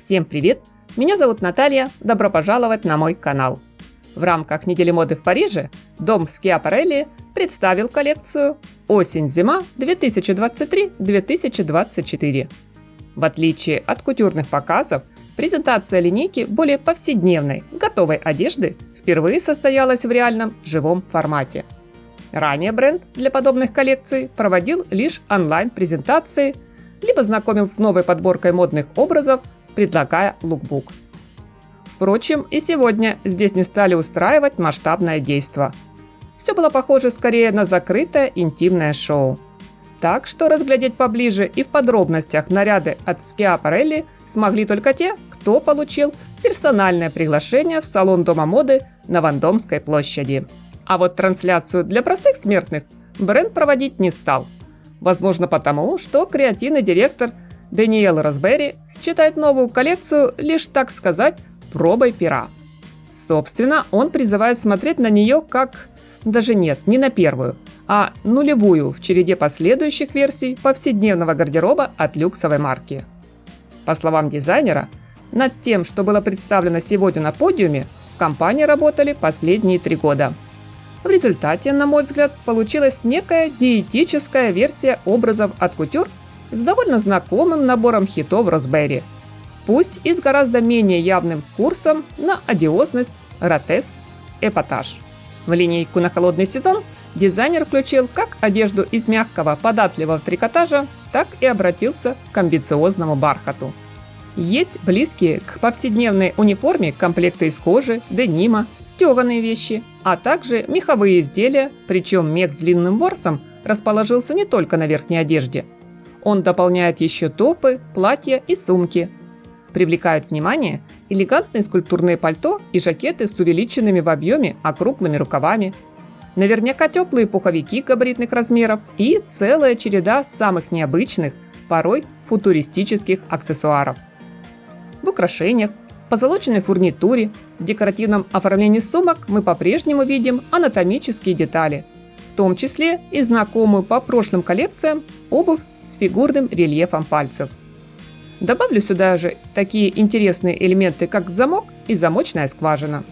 Всем привет! Меня зовут Наталья, добро пожаловать на мой канал. В рамках недели моды в Париже дом Schiaparelli представил коллекцию «Осень-зима 2023-2024». В отличие от кутюрных показов, презентация линейки более повседневной, готовой одежды впервые состоялась в реальном живом формате. Ранее бренд для подобных коллекций проводил лишь онлайн-презентации, либо знакомил с новой подборкой модных образов, предлагая лукбук. Впрочем, и сегодня здесь не стали устраивать масштабное действо. Все было похоже скорее на закрытое интимное шоу. Так что разглядеть поближе и в подробностях наряды от Schiaparelli смогли только те, кто получил персональное приглашение в салон Дома моды на Вандомской площади. А вот трансляцию для простых смертных бренд проводить не стал. Возможно потому, что креативный директор Даниэл Росберри считает новую коллекцию лишь, так сказать, пробой пера. Собственно, он призывает смотреть на нее как... Даже нет, не на первую, а нулевую в череде последующих версий повседневного гардероба от люксовой марки. По словам дизайнера, над тем, что было представлено сегодня на подиуме, в компании работали последние 3 года. В результате, на мой взгляд, получилась некая диетическая версия образов от кутюр с довольно знакомым набором хитов Росберри, пусть и с гораздо менее явным курсом на одиозность, гротеск, эпатаж. В линейку на холодный сезон дизайнер включил как одежду из мягкого, податливого трикотажа, так и обратился к амбициозному бархату. Есть близкие к повседневной униформе комплекты из кожи, денима, стеганые вещи, а также меховые изделия, причем мех с длинным ворсом расположился не только на верхней одежде. Он дополняет еще топы, платья и сумки. Привлекают внимание элегантные скульптурные пальто и жакеты с увеличенными в объеме округлыми рукавами. Наверняка теплые пуховики габаритных размеров и целая череда самых необычных, порой футуристических аксессуаров. В украшениях, позолоченной фурнитуре, в декоративном оформлении сумок мы по-прежнему видим анатомические детали, в том числе и знакомую по прошлым коллекциям обувь с фигурным рельефом пальцев. Добавлю сюда же такие интересные элементы, как замок и замочная скважина.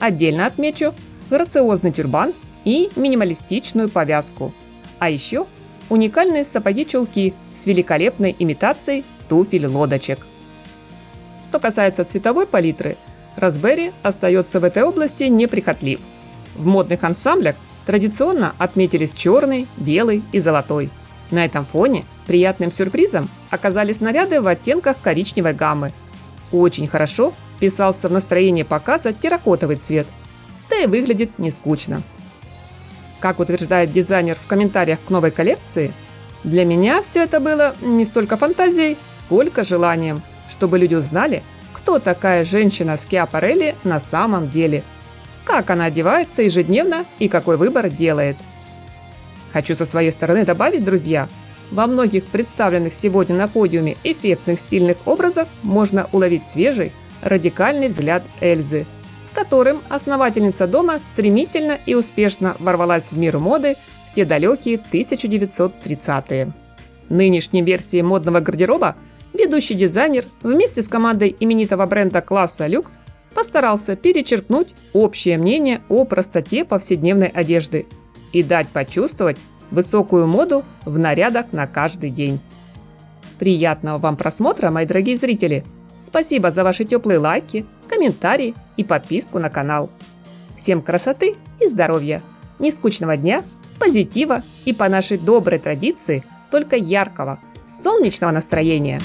Отдельно отмечу грациозный тюрбан и минималистичную повязку. А еще уникальные сапоги-чулки с великолепной имитацией туфель-лодочек. Что касается цветовой палитры, Росберри остается в этой области неприхотлив. В модных ансамблях традиционно отметились черный, белый и золотой. На этом фоне приятным сюрпризом оказались наряды в оттенках коричневой гаммы. Очень хорошо вписался в настроение показа терракотовый цвет, да и выглядит не скучно. Как утверждает дизайнер в комментариях к новой коллекции, для меня все это было не столько фантазией, сколько желанием, чтобы люди узнали, кто такая женщина Schiaparelli на самом деле, как она одевается ежедневно и какой выбор делает. Хочу со своей стороны добавить, друзья, во многих представленных сегодня на подиуме эффектных стильных образах можно уловить свежий, радикальный взгляд Эльзы, с которым основательница дома стремительно и успешно ворвалась в мир моды в те далекие 1930-е. Нынешней версии модного гардероба ведущий дизайнер вместе с командой именитого бренда класса люкс постарался перечеркнуть общее мнение о простоте повседневной одежды и дать почувствовать высокую моду в нарядах на каждый день. Приятного вам просмотра, мои дорогие зрители! Спасибо за ваши теплые лайки, комментарии и подписку на канал. Всем красоты и здоровья, нескучного дня, позитива и по нашей доброй традиции только яркого, солнечного настроения!